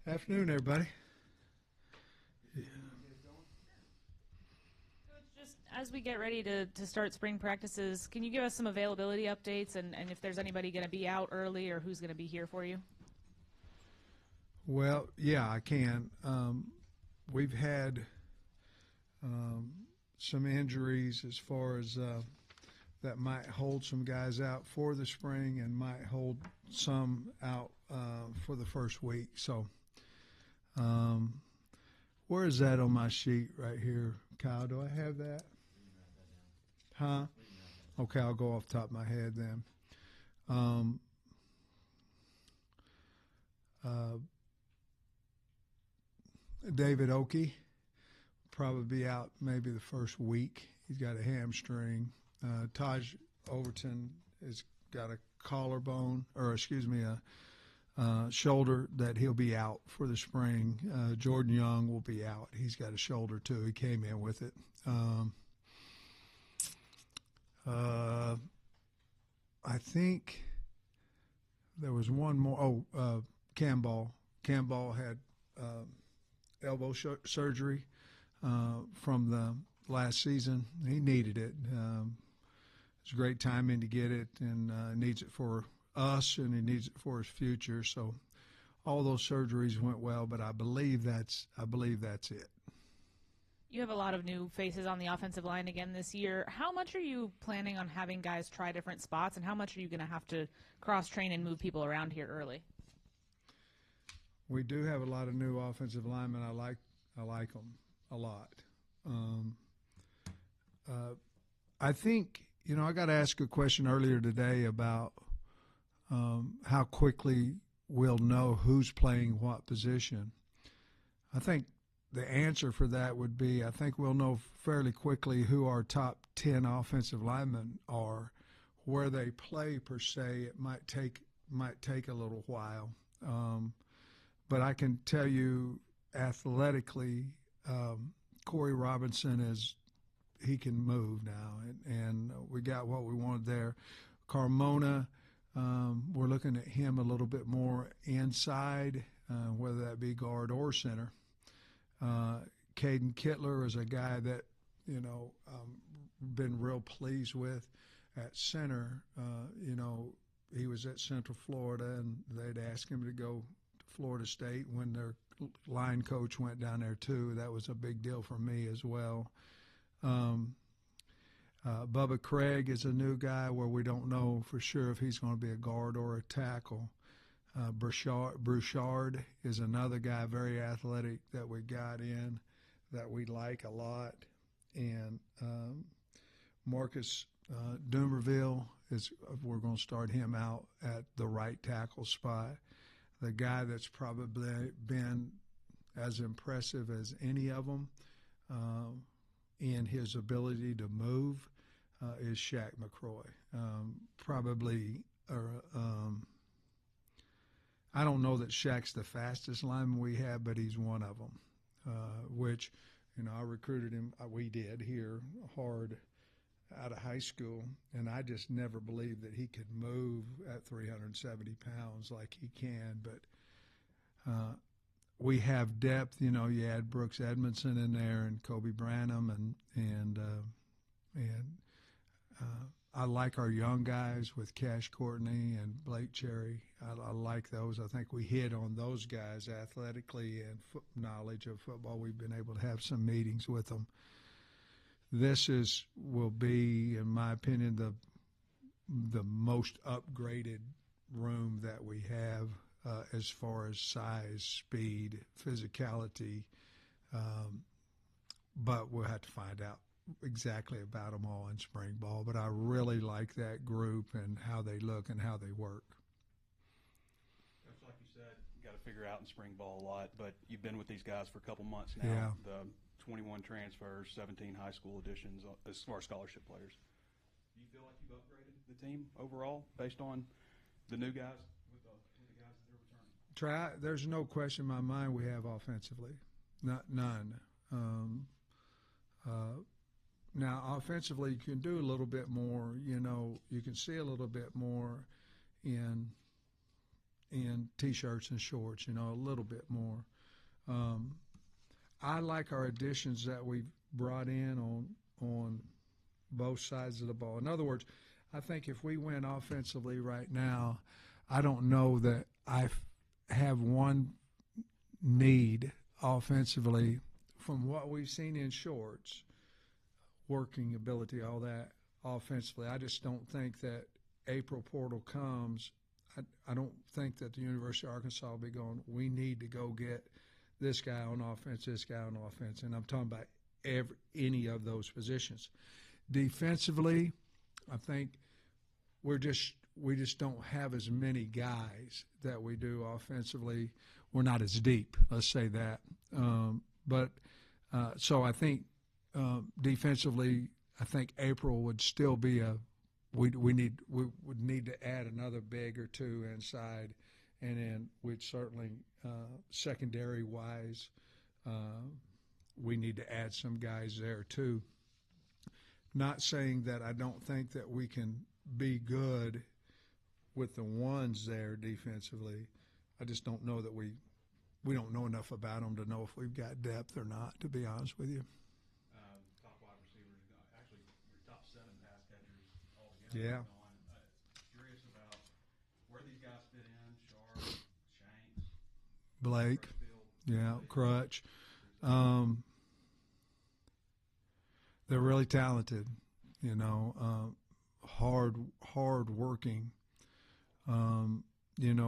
Afternoon, everybody. Yeah. Coach, just as we get ready to start spring practices, can you give us some availability updates and if there's anybody going to be out early or who's going to be here for you? Well, yeah, I can. We've had some injuries as far as that might hold some guys out for the spring and might hold some out for the first week. So where is that on my sheet right here, Kyle? Do I have that? Huh? Okay, I'll go off the top of my head then. David Oakey probably be out maybe the first week. He's got a hamstring. Taj Overton has got a collarbone, or excuse me, a shoulder that he'll be out for the spring. Jordan Young will be out. He's got a shoulder too. He came in with it. I think there was one more. Camball. Camball had elbow surgery from the last season. He needed it. It's great timing to get it, and needs it for us, and he needs it for his future. So all those surgeries went well, but I believe that's it. You have a lot of new faces on the offensive line again this year. How much are you planning on having guys try different spots, and how much are you going to have to cross-train and move people around here early? We do have a lot of new offensive linemen. I like them a lot. I think, I got to ask a question earlier today about how quickly we'll know who's playing what position. I think the answer for that would be, I think we'll know fairly quickly who our top 10 offensive linemen are. Where they play per se, it might take a little while. But I can tell you athletically, Corey Robinson he can move now, and we got what we wanted there. Carmona, we're looking at him a little bit more inside, whether that be guard or center. Caden Kittler is a guy that, been real pleased with at center. He was at Central Florida, and they'd asked him to go to Florida State when their line coach went down there too. That was a big deal for me as well. Bubba Craig is a new guy where we don't know for sure if he's going to be a guard or a tackle. Brouchard is another guy, very athletic, that we got in that we like a lot. And Marcus Dumerville, we're going to start him out at the right tackle spot. The guy that's probably been as impressive as any of them in his ability to move is Shaq McCroy. I don't know that Shaq's the fastest lineman we have, but he's one of them, which, I recruited him, we did here hard out of high school, and I just never believed that he could move at 370 pounds like he can. But we have depth. You add Brooks Edmondson in there and Kobe Branham, and I like our young guys with Cash Courtney and Blake Cherry. I like those. I think we hit on those guys athletically and knowledge of football. We've been able to have some meetings with them. This will be, in my opinion, the most upgraded room that we have as far as size, speed, physicality. But we'll have to find out exactly about them all in spring ball. But I really like that group and how they look and how they work. It's like you said, you got to figure out in spring ball a lot, but you've been with these guys for a couple months now. Yeah. The 21 transfers, 17 high school additions as far as scholarship players. Do you feel like you've upgraded the team overall based on the new guys with the guys that are returning? There's no question in my mind we have offensively. None. Now, offensively, you can do a little bit more. You can see a little bit more in in T-shirts and shorts, a little bit more. I like our additions that we've brought in on both sides of the ball. In other words, I think if we win offensively right now, I don't know that I have one need offensively from what we've seen in shorts, working ability, all that offensively. I just don't think that April portal comes. I don't think that the University of Arkansas will be going, we need to go get this guy on offense, this guy on offense. And I'm talking about any of those positions. Defensively, I think we just don't have as many guys that we do offensively. We're not as deep, let's say that. So I think defensively, I think April would still be we would need to add another big or two inside, and then we'd certainly secondary wise we need to add some guys there too. Not saying that I don't think that we can be good with the ones there defensively. I just don't know that we don't know enough about them to know if we've got depth or not, to be honest with you. Top wide receivers, actually your top 7 pass catchers altogether. Yeah. Curious about where these guys fit in, Sharp, Shanks, Blake, yeah, Crutch. They're really talented, hard working.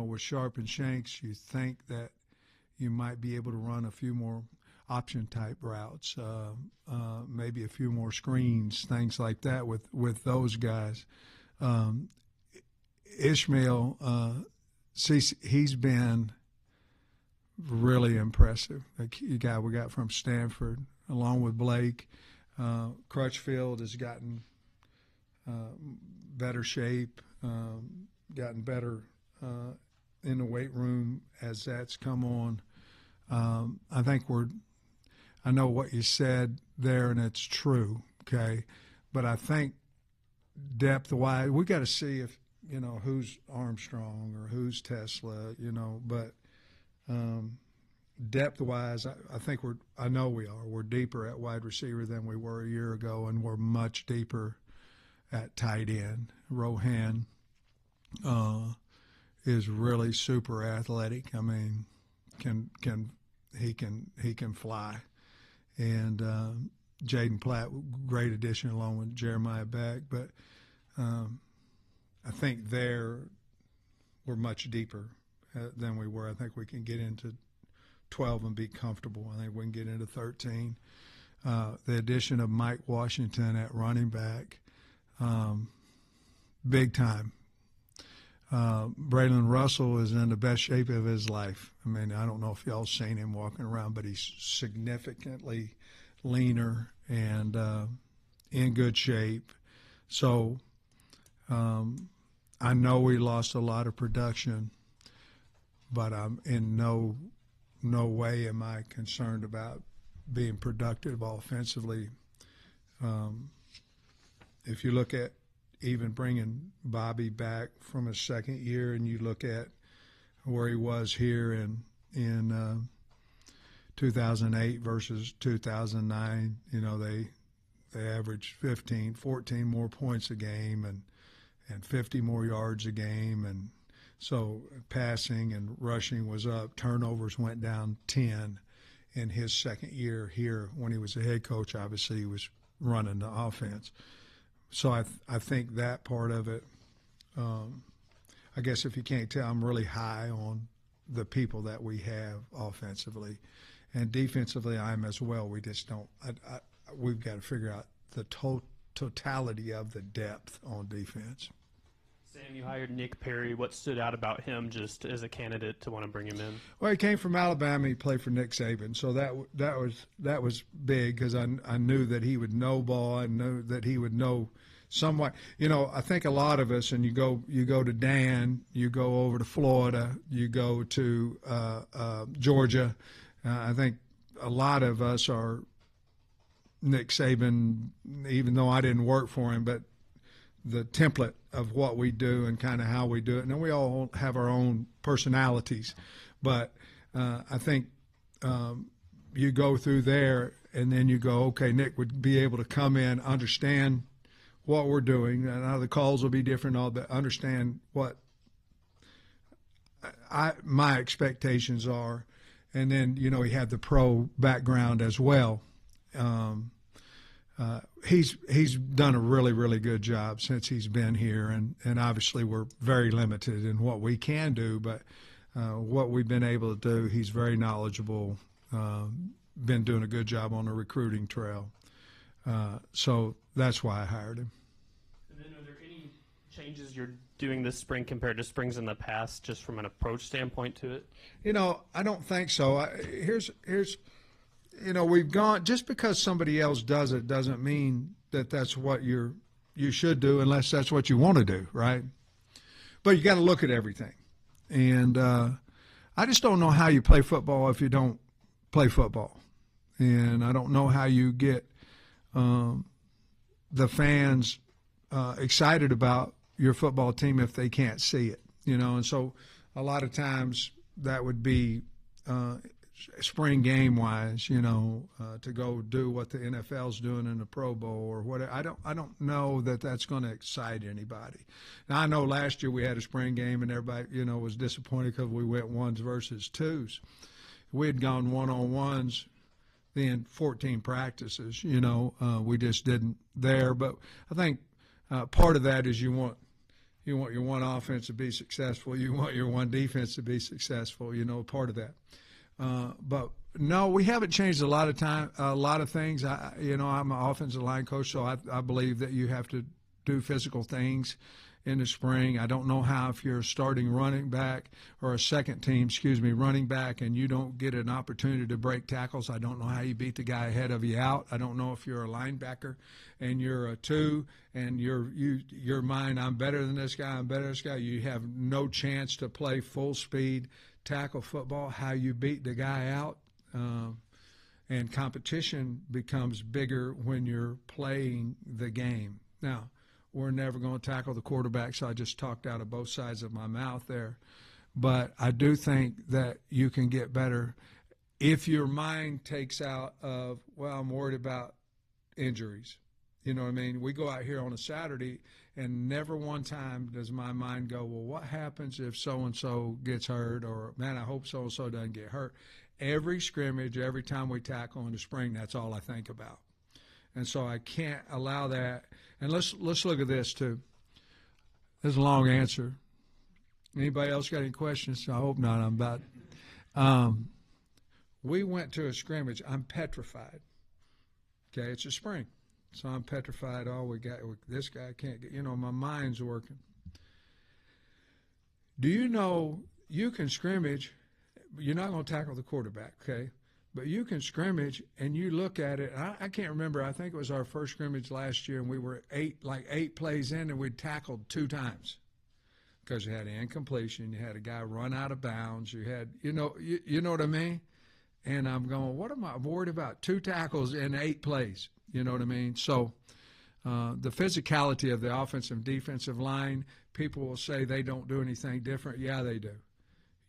With Sharp and Shanks, you think that you might be able to run a few more option type routes, maybe a few more screens, things like that with those guys. Ishmael, he's been really impressive. The guy we got from Stanford, along with Blake. Crutchfield has gotten better shape, gotten better in the weight room as that's come on. I think I know what you said there, and it's true, okay? But I think depth-wise, we got to see if, who's Armstrong or who's Tesla, but depth-wise, I think I know we are. We're deeper at wide receiver than we were a year ago, and we're much deeper at tight end. Rohan is really super athletic. I mean, he can fly, and Jaden Platt, great addition along with Jeremiah Beck. But I think we're much deeper than we were. I think we can get into 12 and be comfortable. I think we can get into 13. The addition of Mike Washington at running back, big time. Braylon Russell is in the best shape of his life. I mean, I don't know if y'all seen him walking around, but he's significantly leaner and in good shape. So I know we lost a lot of production, but I'm in no way am I concerned about being productive offensively. If you look at even bringing Bobby back from his second year, and you look at where he was here in 2008 versus 2009, they averaged 14 more points a game and 50 more yards a game, and so passing and rushing was up. Turnovers went down 10 in his second year here. When he was a head coach, obviously he was running the offense. So I think that part of it, I guess if you can't tell, I'm really high on the people that we have offensively. And defensively, I'm as well. We just don't we've got to figure out the totality of the depth on defense. Sam, you hired Nick Perry. What stood out about him just as a candidate to want to bring him in? Well, he came from Alabama. He played for Nick Saban, so that was big because I knew that he would know ball. I knew that he would know somewhat. I think a lot of us, and you go to Dan, you go over to Florida, you go to Georgia. I think a lot of us are Nick Saban, even though I didn't work for him, but the template of what we do and kind of how we do it. And then we all have our own personalities. But I think you go through there, and then you go, okay, Nick would be able to come in, understand what we're doing, and how the calls will be different, all that, understand what my expectations are. And then, you know, he had the pro background as well. He's done a really, really good job since he's been here, and obviously we're very limited in what we can do, but what we've been able to do, he's very knowledgeable, been doing a good job on the recruiting trail. So that's why I hired him. And then are there any changes you're doing this spring compared to springs in the past, just from an approach standpoint to it? You know, I don't think so. Here's you know, we've gone, just because somebody else does it doesn't mean that that's what you should do, unless that's what you want to do, right? But you got to look at everything. And I just don't know how you play football if you don't play football. And I don't know how you get the fans excited about your football team if they can't see it, you know. And so a lot of times that would be spring game wise, you know, to go do what the NFL's doing in the Pro Bowl or whatever. I don't know that that's going to excite anybody. Now, I know last year we had a spring game and everybody, you know, was disappointed because we went ones versus twos. We had gone one-on-ones then 14 practices, you know. We just didn't there. But I think part of that is you want your one offense to be successful. You want your one defense to be successful, you know, part of that. But no, we haven't changed a lot of things. I'm an offensive line coach, so I believe that you have to do physical things in the spring. I don't know how, if you're a starting running back or a second team, running back, and you don't get an opportunity to break tackles, I don't know how you beat the guy ahead of you out. I don't know if you're a linebacker and you're a two and your mind, I'm better than this guy, I'm better than this guy. You have no chance to play full speed tackle football, how you beat the guy out. And competition becomes bigger when you're playing the game. Now, we're never going to tackle the quarterback, so I just talked out of both sides of my mouth there. But I do think that you can get better if your mind takes out of, well, I'm worried about injuries. You know what I mean? We go out here on a Saturday, and never one time does my mind go, well, what happens if so-and-so gets hurt, or, man, I hope so-and-so doesn't get hurt. Every scrimmage, every time we tackle in the spring, that's all I think about. And so I can't allow that. And let's look at this, too. There's a long answer. Anybody else got any questions? I hope not. I'm about we went to a scrimmage. I'm petrified. Okay, it's a spring. So I'm petrified. Oh, this guy can't get, my mind's working. Do you know you can scrimmage? You're not going to tackle the quarterback, okay? But you can scrimmage, and you look at it. I can't remember. I think it was our first scrimmage last year, and we were eight plays in, and we tackled 2 times because you had an incompletion. You had a guy run out of bounds. You had, you know what I mean? And I'm going, what am I worried about? 2 tackles in 8 plays. You know what I mean? So the physicality of the offensive and defensive line, people will say they don't do anything different. Yeah, they do.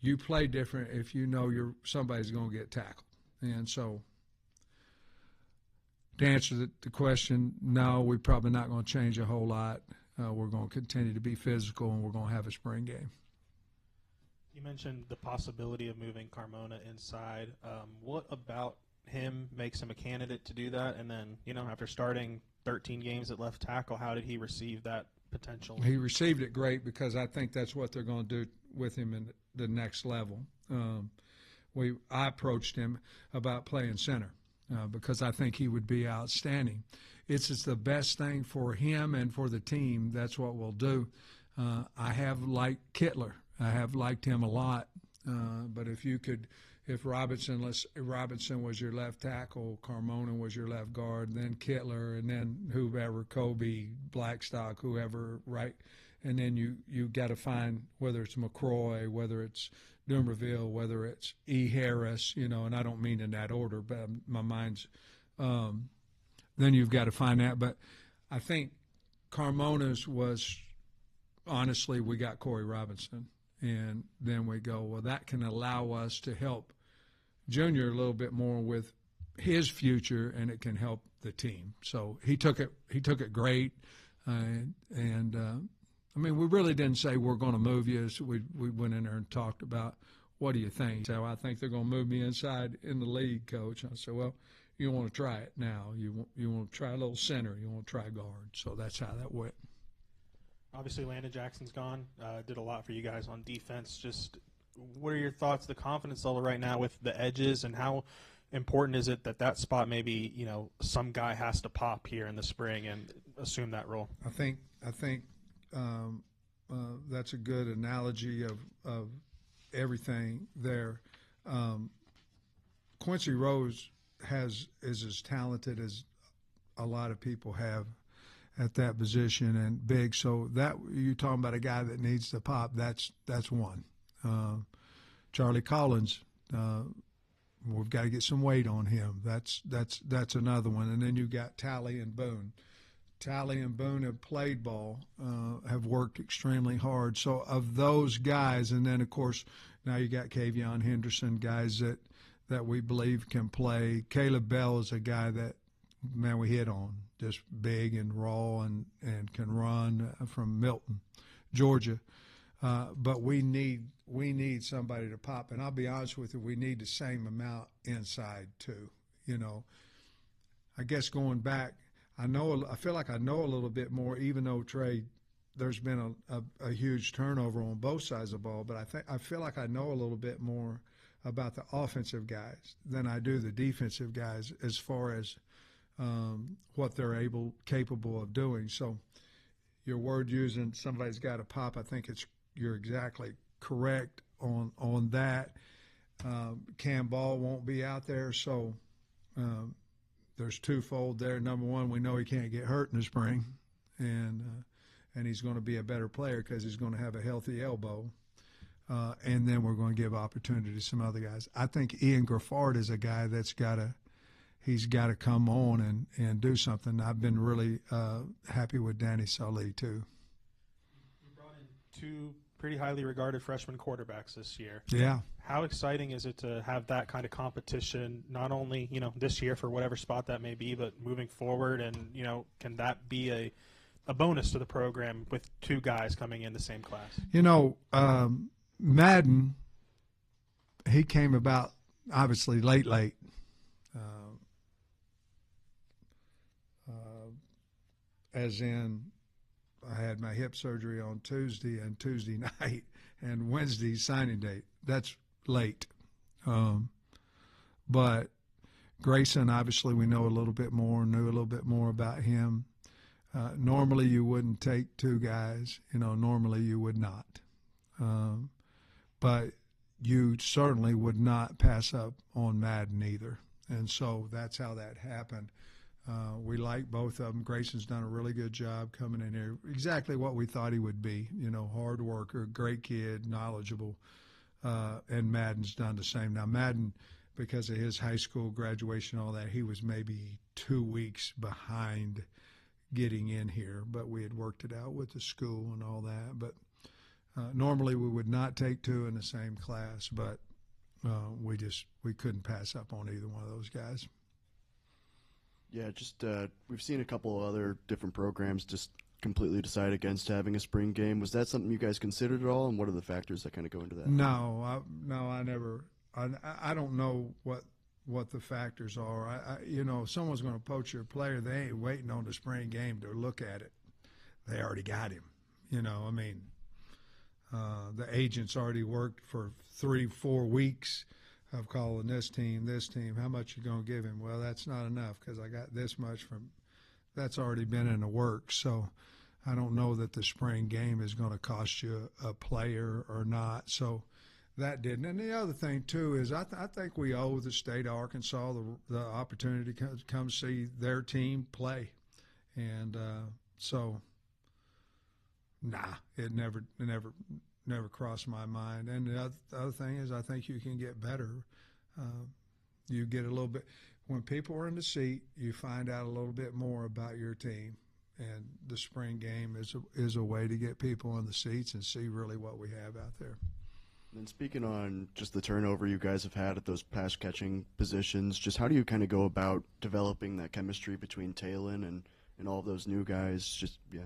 You play different if you know somebody's going to get tackled. And so to answer the question, no, we're probably not going to change a whole lot. We're going to continue to be physical, and we're going to have a spring game. You mentioned the possibility of moving Carmona inside. What about him makes him a candidate to do that? And then, after starting 13 games at left tackle, how did he receive that potential? He received it great, because I think that's what they're going to do with him in the next level. I approached him about playing center because I think he would be outstanding. It's the best thing for him and for the team. That's what we'll do. I have liked Kittler. I have liked him a lot. But if Robinson was your left tackle, Carmona was your left guard, then Kittler, and then whoever, Kobe, Blackstock, whoever, right? And then you got to find whether it's McCroy, whether it's Dumerville, whether it's E. Harris, and I don't mean in that order, but my mind's then you've got to find that. But I think Carmona's was, honestly, we got Corey Robinson. And then we go, well, that can allow us to help Junior a little bit more with his future, and it can help the team. So he took it great, I mean, we really didn't say we're going to move you. So we went in there and talked about, what do you think? So I think they're going to move me inside in the league, Coach. I said, well, you want to try it now. You want to try a little center. You want to try guard. So that's how that went. Obviously, Landon Jackson's gone. Did a lot for you guys on defense. Just what are your thoughts, the confidence level right now with the edges, and how important is it that spot maybe, some guy has to pop here in the spring and assume that role? I think that's a good analogy of everything there. Quincy Rose is as talented as a lot of people have at that position, and big. So that you're talking about a guy that needs to pop. That's one. Charlie Collins, we've got to get some weight on him. That's another one. And then you got Talley and Boone. Talley and Boone have played ball, have worked extremely hard. So of those guys, and then of course now you got Kavion Henderson, guys that we believe can play. Caleb Bell is a guy that, man, we hit on, just big and raw and can run, from Milton, Georgia. But we need somebody to pop. And I'll be honest with you, we need the same amount inside too. I guess going back, I feel like I know a little bit more, even though, Trey, there's been a huge turnover on both sides of the ball. But I feel like I know a little bit more about the offensive guys than I do the defensive guys as far as what they're capable of doing. So your word using somebody's got to pop, I think you're exactly correct on that. Cam Ball won't be out there, so there's twofold there. Number one, we know he can't get hurt in the spring, and he's going to be a better player because he's going to have a healthy elbow. And then we're going to give opportunity to some other guys. I think Ian Graffard is a guy that's he's got to come on and do something. I've been really happy with Danny Sully too. You brought in two pretty highly regarded freshman quarterbacks this year. Yeah. How exciting is it to have that kind of competition, not only, this year for whatever spot that may be, but moving forward, and, can that be a bonus to the program with two guys coming in the same class? Madden, he came about obviously late. As in, I had my hip surgery on Tuesday night, and Wednesday signing date. That's late. But Grayson, obviously, we knew a little bit more about him. Normally, you wouldn't take two guys. Normally you would not. But you certainly would not pass up on Madden either. And so that's how that happened. We like both of them. Grayson's done a really good job coming in here. Exactly what we thought he would be. Hard worker, great kid, knowledgeable. And Madden's done the same. Now, Madden, because of his high school graduation and all that, he was maybe 2 weeks behind getting in here. But we had worked it out with the school and all that. But normally we would not take two in the same class, but we couldn't pass up on either one of those guys. Yeah, just we've seen a couple of other different programs just completely decide against having a spring game. Was that something you guys considered at all, and what are the factors that kind of go into that? No, I never. I don't know what the factors are. If someone's going to poach your player, they ain't waiting on the spring game to look at it. They already got him. The agent's already worked for 3-4 weeks of calling this team. How much you going to give him? Well, that's not enough because I got this much from – that's already been in the works. So I don't know that the spring game is going to cost you a player or not. So that didn't. And the other thing, too, is I think we owe the state of Arkansas the opportunity to come see their team play. And so, it never crossed my mind. And the other thing is I think you can get better. You get a little bit – when people are in the seat, you find out a little bit more about your team. And the spring game is a way to get people in the seats and see really what we have out there. And speaking on just the turnover you guys have had at those pass catching positions, just how do you kind of go about developing that chemistry between Talon and all of those new guys? Just, yeah.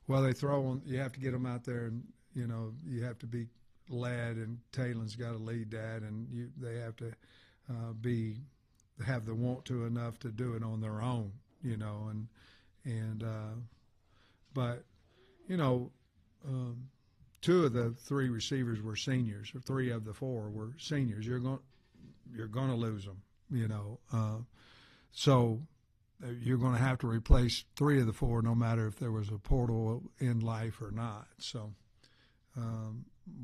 Well, they throw them. You have to get them out there, and you have to be led, and Talon's got to lead that, and they have to have the want to enough to do it on their own, but two of the three receivers were seniors, or three of the four were seniors. You're going to lose them, so you're going to have to replace three of the four, no matter if there was a portal in life or not. So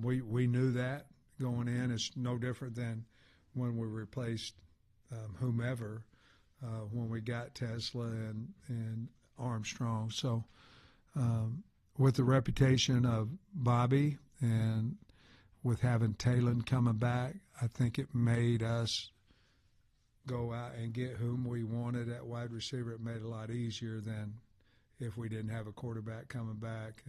we knew that going in. It's no different than when we replaced whomever when we got Tesla and Armstrong. So with the reputation of Bobby and with having Talon coming back, I think it made us go out and get whom we wanted at wide receiver. It made it a lot easier than if we didn't have a quarterback coming back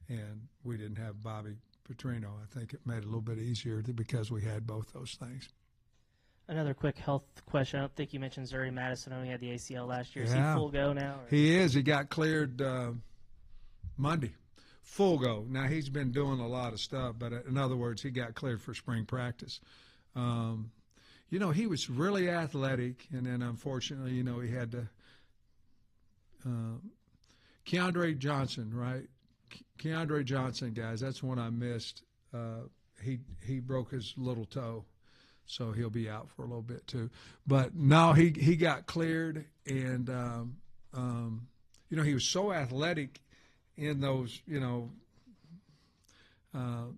and we didn't have Bobby Petrino. I think it made it a little bit easier because we had both those things. Another quick health question. I don't think you mentioned Zuri Madison. I know he had the ACL last year. Is Yeah. he full go now? Or? He is. He got cleared Monday. Full go. Now, he's been doing a lot of stuff, but in other words, he got cleared for spring practice. He was really athletic, and then unfortunately, he had to Keandre Johnson, right? Keandre Johnson, guys, that's one I missed. He broke his little toe, so he'll be out for a little bit too. But no, he got cleared, and he was so athletic in those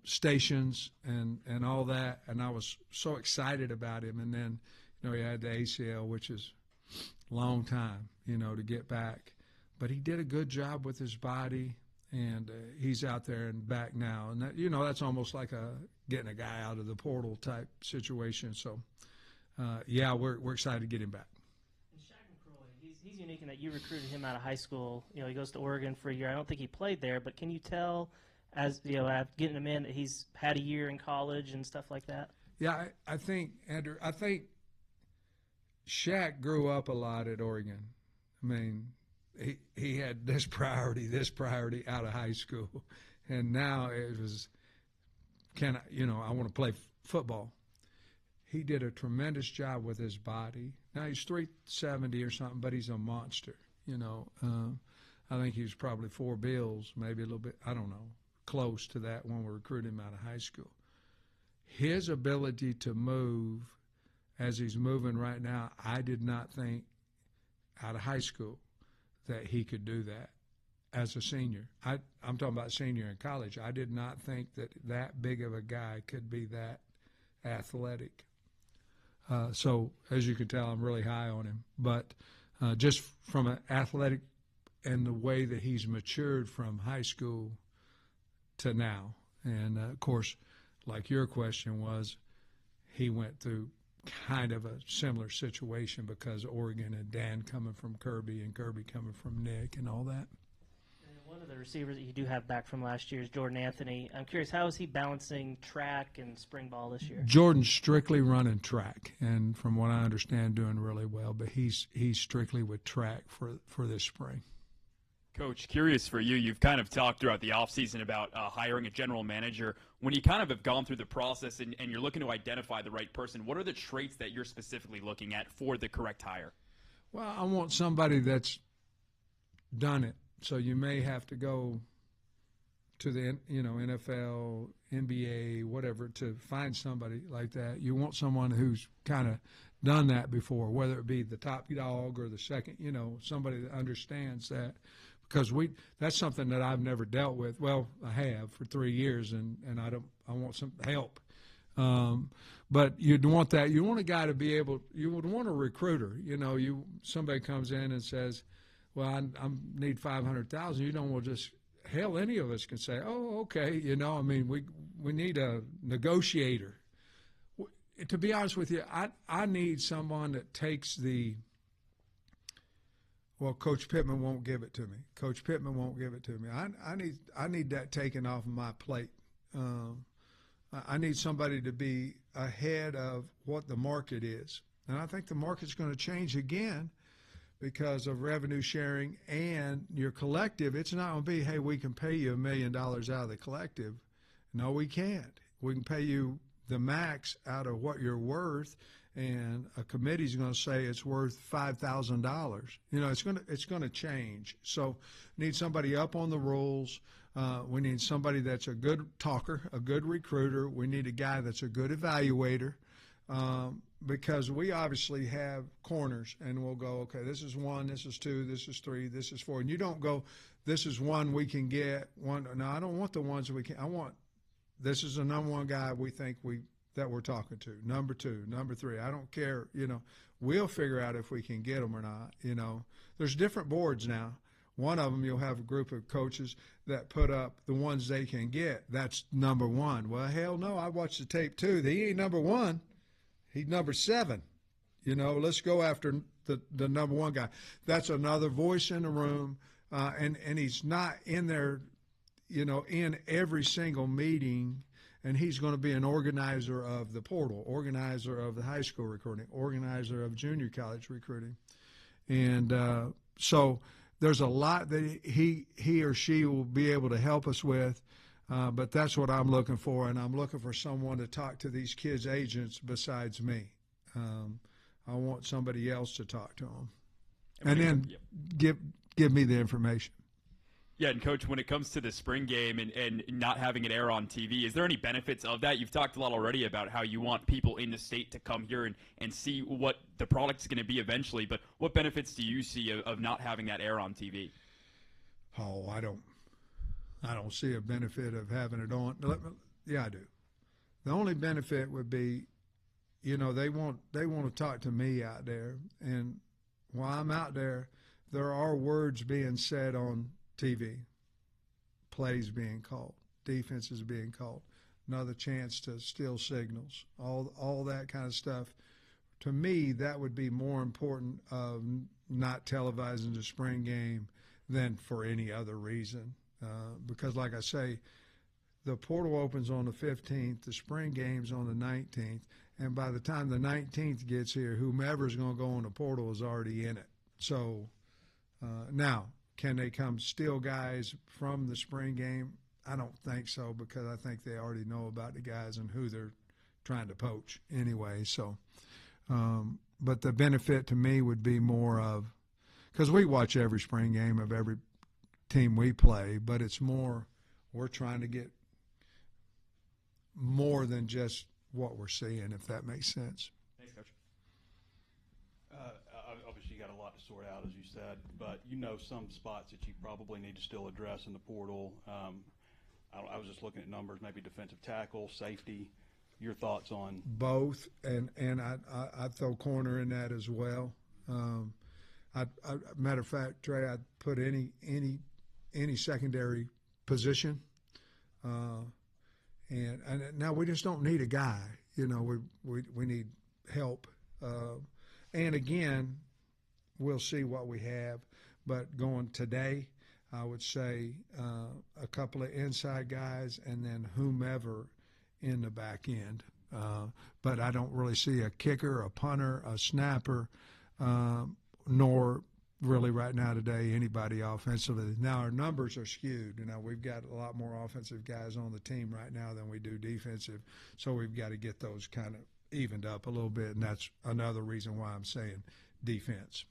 stations and all that, and I was so excited about him. And then he had the ACL, which is a long time to get back, but he did a good job with his body, and he's out there and back now. And that, that's almost like getting a guy out of the portal type situation. So we're excited to get him back. He's unique in that you recruited him out of high school. He goes to Oregon for a year. I don't think he played there, but can you tell, as getting him in, that he's had a year in college and stuff like that? Yeah, I think, Andrew, Shaq grew up a lot at Oregon. I mean, he had this priority out of high school, and now it was, I want to play football. He did a tremendous job with his body. Now he's 370 or something, but he's a monster. I think he was probably 4 bills, maybe a little bit, I don't know, close to that when we recruited him out of high school. His ability to move as he's moving right now, I did not think out of high school that he could do that as a senior. I'm talking about senior in college. I did not think that big of a guy could be that athletic. So as you can tell, I'm really high on him. But just from an athletic and the way that he's matured from high school to now. And, of course, like your question was, he went through kind of a similar situation because Oregon and Dan coming from Kirby and Kirby coming from Nick and all that. One of the receivers that you do have back from last year is Jordan Anthony. I'm curious, how is he balancing track and spring ball this year? Jordan's strictly running track, and from what I understand, doing really well. But he's strictly with track for this spring. Coach, curious for you. You've kind of talked throughout the offseason about hiring a general manager. When you kind of have gone through the process and you're looking to identify the right person, what are the traits that you're specifically looking at for the correct hire? Well, I want somebody that's done it. So you may have to go to the NFL, NBA, whatever, to find somebody like that. You want someone who's kind of done that before, whether it be the top dog or the second, somebody that understands that. Because that's something that I've never dealt with. Well, I have for 3 years, and I want some help. But you'd want that. You want a guy to be able. You would want a recruiter. Somebody comes in and says, well, I need $500,000. You don't want just hell. Any of us can say, oh, okay. We need a negotiator. To be honest with you, I need someone that takes the. Well, Coach Pittman won't give it to me. Coach Pittman won't give it to me. I need that taken off of my plate. I need somebody to be ahead of what the market is. And I think the market's going to change again because of revenue sharing and your collective. It's not going to be, hey, we can pay you $1 million out of the collective. No, we can't. We can pay you the max out of what you're worth, and a committee's going to say it's worth $5,000. You know, it's going to change. So, need somebody up on the rules. We need somebody that's a good talker, a good recruiter. We need a guy that's a good evaluator, because we obviously have corners, and we'll go, okay, this is 1, this is 2, this is 3, this is 4, and you don't go, this is 1 we can get. One, no, I don't want the ones we can. I want, this is the number 1 guy we think that we're talking to. Number 2, number 3. I don't care. You know, we'll figure out if we can get them or not. You know, there's different boards now. One of them, you'll have a group of coaches that put up the ones they can get. That's number 1. Well, hell no, I watched the tape too. He ain't number 1. He's number 7. You know, let's go after the number 1 guy. That's another voice in the room, and he's not in there, you know, in every single meeting. And he's going to be an organizer of the portal, organizer of the high school recruiting, organizer of junior college recruiting. And so there's a lot that he or she will be able to help us with, but that's what I'm looking for, and I'm looking for someone to talk to these kids' agents besides me. I want somebody else to talk to them, and then give me the information. Yeah, and Coach, when it comes to the spring game and not having it air on TV, is there any benefits of that? You've talked a lot already about how you want people in the state to come here and see what the product's going to be eventually, but what benefits do you see of not having that air on TV? Oh, I don't see a benefit of having it on. Yeah, I do. The only benefit would be, you know, they want to talk to me out there, and while I'm out there, there are words being said on TV, plays being called, defenses being called, another chance to steal signals, all that kind of stuff. To me, that would be more important of not televising the spring game than for any other reason. Because, like I say, the portal opens on the 15th, the spring game's on the 19th, and by the time the 19th gets here, whomever's going to go on the portal is already in it. So now, can they come steal guys from the spring game? I don't think so, because I think they already know about the guys and who they're trying to poach anyway. So, but the benefit to me would be more of, because we watch every spring game of every team we play, but it's more, we're trying to get more than just what we're seeing, if that makes sense. Thanks, Coach. Obviously, you got a lot to sort out, as you said, but you know some spots that you probably need to still address in the portal. I was just looking at numbers, maybe defensive tackle, safety. Your thoughts on both, and I'd throw corner in that as well. Matter of fact, Trey, I'd put any secondary position. And now we just don't need a guy. You know, we need help. And again, we'll see what we have. But going today, I would say a couple of inside guys and then whomever in the back end. But I don't really see a kicker, a punter, a snapper, nor really right now today anybody offensively. Now our numbers are skewed. You know, we've got a lot more offensive guys on the team right now than we do defensive. So we've got to get those kind of evened up a little bit, and that's another reason why I'm saying defense.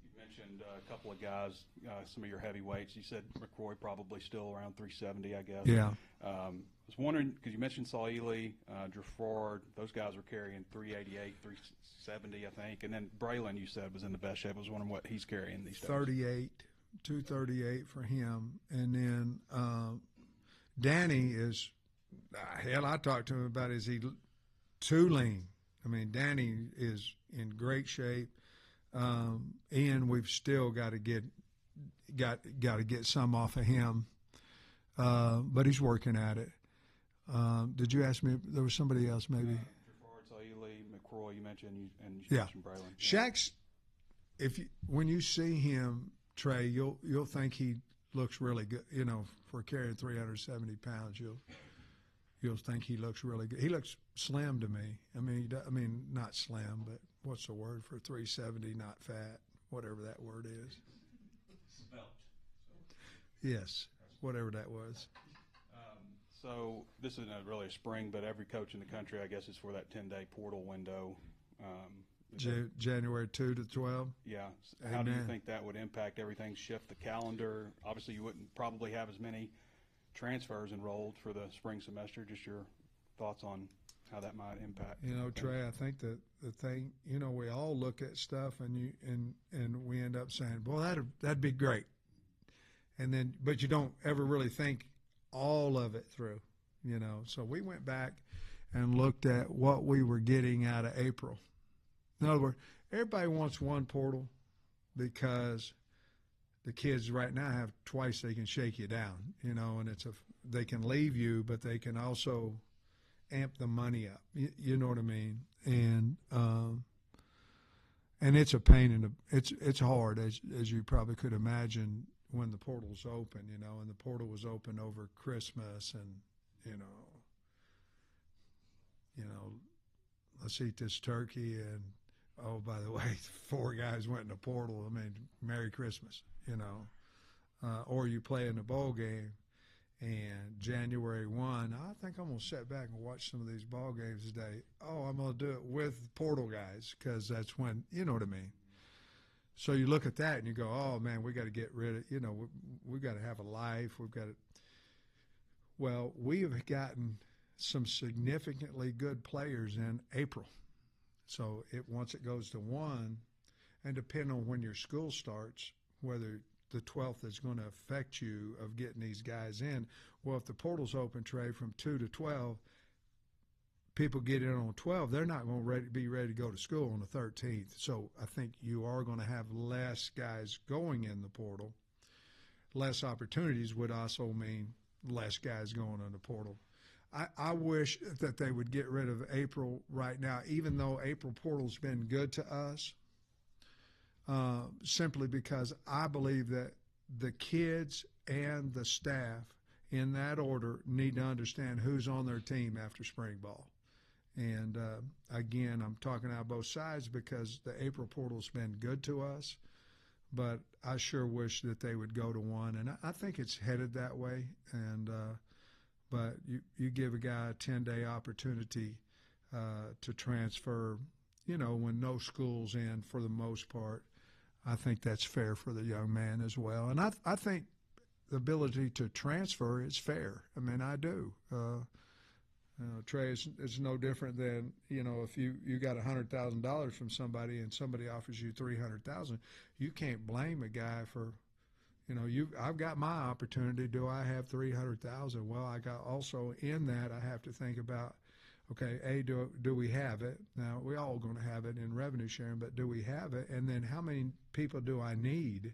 You mentioned a couple of guys, some of your heavyweights. You said McCroy probably still around 370, I guess. Yeah. I was wondering, because you mentioned Saul Ely, Dreford, those guys were carrying 388, 370, I think. And then Braylon, you said, was in the best shape. I was wondering what he's carrying these days. 238 for him. And then Danny is, hell, I talked to him about, is he too lean? I mean, Danny is in great shape. Ian, we've still got to get some off of him, but he's working at it. Did you ask me? There was somebody else, maybe. Dreford, Saul Ely, McCroy, you mentioned, and you mentioned Braylon. Shaq's, when you see him, Trey, you'll think he looks really good. You know, for carrying 370 pounds, you'll think he looks really good. He looks slim to me. I mean, not slim, but what's the word for 370? Not fat, whatever that word is. Svelte. Yes, whatever that was. So this isn't really a spring, but every coach in the country, I guess, is for that 10-day portal window. January 2 to 12. Yeah. How do you Amen. think that would impact everything, shift the calendar? Obviously, you wouldn't probably have as many transfers enrolled for the spring semester. Just your thoughts on how that might impact. You know, Trey, I think that the thing, you know, we all look at stuff and we end up saying, well, that'd be great. And then, but you don't ever really think all of it through, you know. So we went back and looked at what we were getting out of April. In other words, everybody wants one portal because the kids right now have twice they can shake you down, you know, and they can leave you, but they can also amp the money up. You know what I mean? And it's a pain it's hard as you probably could imagine when the portal's open, you know, and the portal was open over Christmas and, you know, let's eat this turkey and, oh, by the way, 4 guys went in the portal. I mean, Merry Christmas, you know. Or you play in the bowl game, and January 1, I think I'm going to sit back and watch some of these ball games today. Oh, I'm going to do it with portal guys because that's when, you know what I mean. So you look at that and you go, oh, man, we got to get rid of, you know, we got to have a life. We've got to. Well, we have gotten some significantly good players in April. So once it goes to 1, and depending on when your school starts, whether the 12th is going to affect you of getting these guys in. Well, if the portal's open, Trey, from 2 to 12, people get in on 12, they're not going to be ready to go to school on the 13th. So I think you are going to have less guys going in the portal. Less opportunities would also mean less guys going in the portal. I wish that they would get rid of April right now, even though April portal's been good to us, simply because I believe that the kids and the staff in that order need to understand who's on their team after spring ball. And, again, I'm talking out both sides because the April portal's been good to us, but I sure wish that they would go to 1. And I think it's headed that way. And but you give a guy a 10-day opportunity to transfer, you know, when no school's in for the most part. I think that's fair for the young man as well. And I think the ability to transfer is fair. I mean, I do. Trey, it's no different than, you know, if you got $100,000 from somebody and somebody offers you $300,000, you can't blame a guy for, you know, I've got my opportunity. Do I have $300,000? Well, I got also in that I have to think about, okay, do we have it? Now, we're all going to have it in revenue sharing, but do we have it? And then how many people do I need?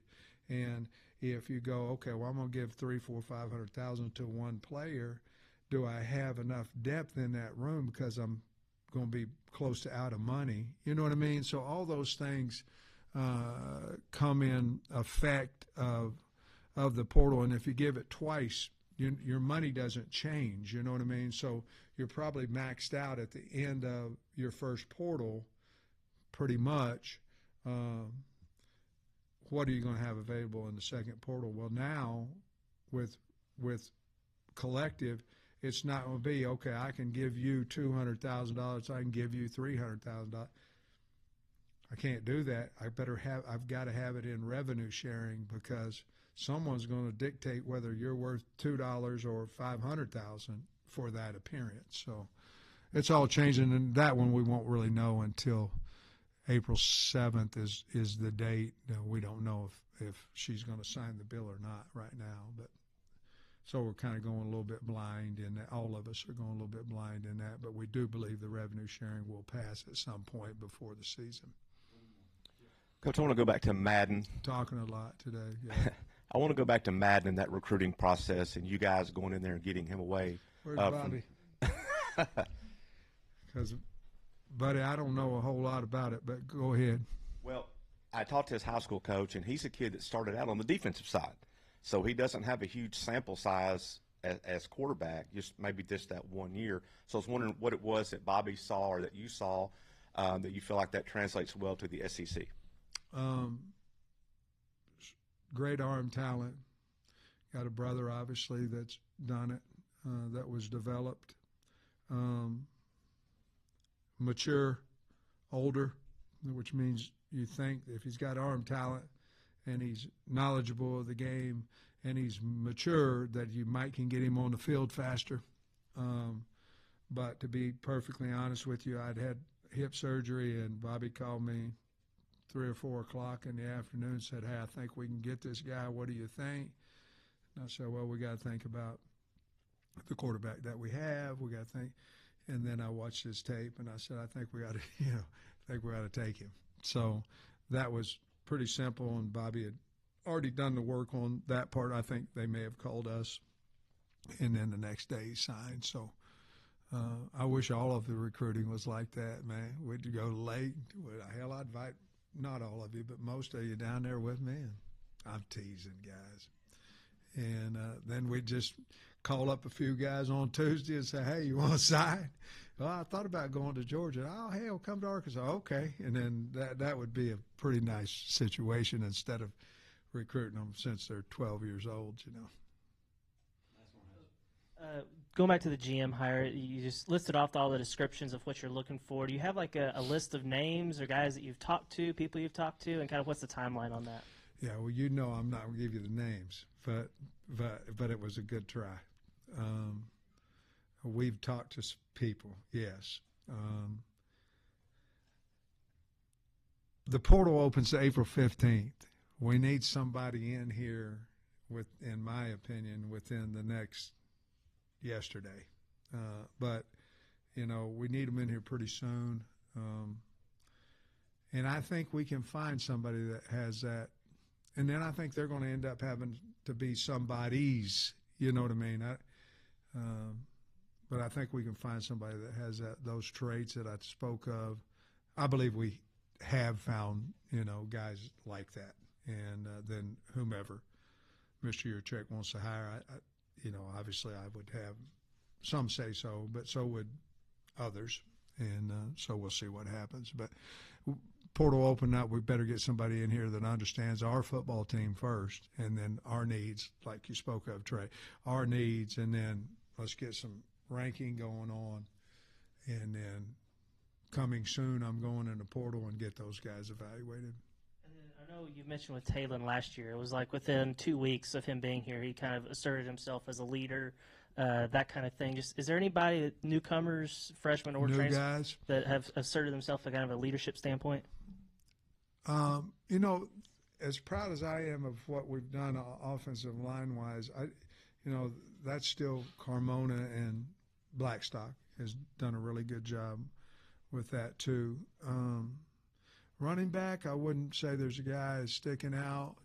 And if you go, okay, well, I'm going to give $300,000, $400,000, $500,000 to one player, do I have enough depth in that room because I'm going to be close to out of money? You know what I mean? So all those things come in effect of the portal, and if you give it twice, your money doesn't change. You know what I mean? So you're probably maxed out at the end of your first portal, pretty much. What are you going to have available in the second portal? Well, now with collective, it's not going to be, okay, I can give you $200,000, I can give you $300,000. I can't do that. I've got to have it in revenue sharing because someone's going to dictate whether you're worth $2 or $500,000 for that appearance. So it's all changing, and that one we won't really know until April 7th is the date. We don't know if she's going to sign the bill or not right now, but so we're kind of going a little bit blind in that. All of us are going a little bit blind in that, but we do believe the revenue sharing will pass at some point before the season. Coach, I want to go back to Madden. Talking a lot today, yeah. I want to go back to Madden and that recruiting process and you guys going in there and getting him away. Where's Bobby? Because, buddy, I don't know a whole lot about it, but go ahead. Well, I talked to his high school coach, and he's a kid that started out on the defensive side. So he doesn't have a huge sample size as quarterback, just maybe just that 1 year. So I was wondering what it was that Bobby saw or that you saw that you feel like that translates well to the SEC. Great arm talent. Got a brother, obviously, that's done it, that was developed. Mature, older, which means you think if he's got arm talent and he's knowledgeable of the game and he's mature, that you might can get him on the field faster. But to be perfectly honest with you, I'd had hip surgery, and Bobby called me 3 or 4 o'clock in the afternoon and said, hey, I think we can get this guy. What do you think? And I said, well, we got to think about the quarterback that we have. We got to think. And then I watched his tape, and I said, I think we ought to, take him. So that was pretty simple, and Bobby had already done the work on that part. I think they may have called us, and then the next day he signed. So I wish all of the recruiting was like that, man. We'd go late. Hell, I'd invite not all of you, but most of you down there with me, and I'm teasing, guys. And then we'd just call up a few guys on Tuesday and say, hey, you want to sign? Well, I thought about going to Georgia. Oh, hell, come to Arkansas. Okay. And then that would be a pretty nice situation instead of recruiting them since they're 12 years old, Going back to the GM hire, you just listed off all the descriptions of what you're looking for. Do you have like a list of names or guys that you've talked to, people you've talked to, and kind of what's the timeline on that? Yeah, well, I'm not going to give you the names, but it was a good try. We've talked to people, yes. The portal opens April 15th. We need somebody in here, in my opinion, within the next yesterday. But, we need them in here pretty soon. And I think we can find somebody that has that. And then I think they're going to end up having to be somebody's, you know what I mean? But I think we can find somebody that has those traits that I spoke of. I believe we have found, guys like that. And then whomever Mr. Yurchek wants to hire, obviously I would have some say so, but so would others. And so we'll see what happens. But portal open up, we better get somebody in here that understands our football team first, and then our needs, like you spoke of, Trey, our needs, and then let's get some ranking going on. And then coming soon, I'm going in the portal and get those guys evaluated. And then I know you mentioned with Talon last year, it was like within 2 weeks of him being here, he kind of asserted himself as a leader, that kind of thing. Just, is there anybody, newcomers, freshmen, or new guys that have asserted themselves from kind of a leadership standpoint? As proud as I am of what we've done offensive line-wise, that's still Carmona and Blackstock has done a really good job with that too. Running back, I wouldn't say there's a guy sticking out.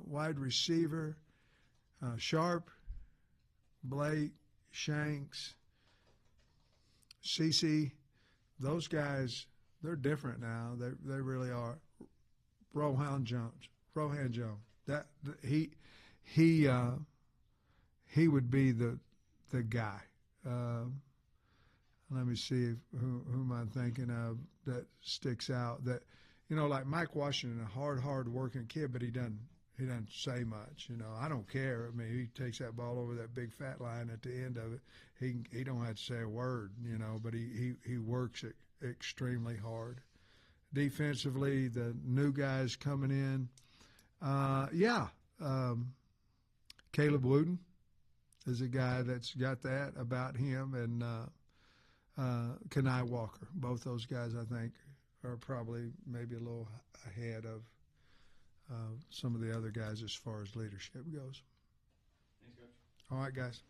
Wide receiver, Sharp, Blake, Shanks, CC, those guys, they're different now. They really are. Rohan Jones, that he would be the guy. Let me see who am I thinking of that sticks out. That like Mike Washington, a hard working kid, but he doesn't say much. I don't care. I mean, he takes that ball over that big fat line at the end of it. He don't have to say a word. But he works it extremely hard. Defensively, the new guys coming in, Caleb Wooden is a guy that's got that about him, and Kenai Walker. Both those guys, I think, are probably maybe a little ahead of some of the other guys as far as leadership goes. Thanks, Coach. All right, guys.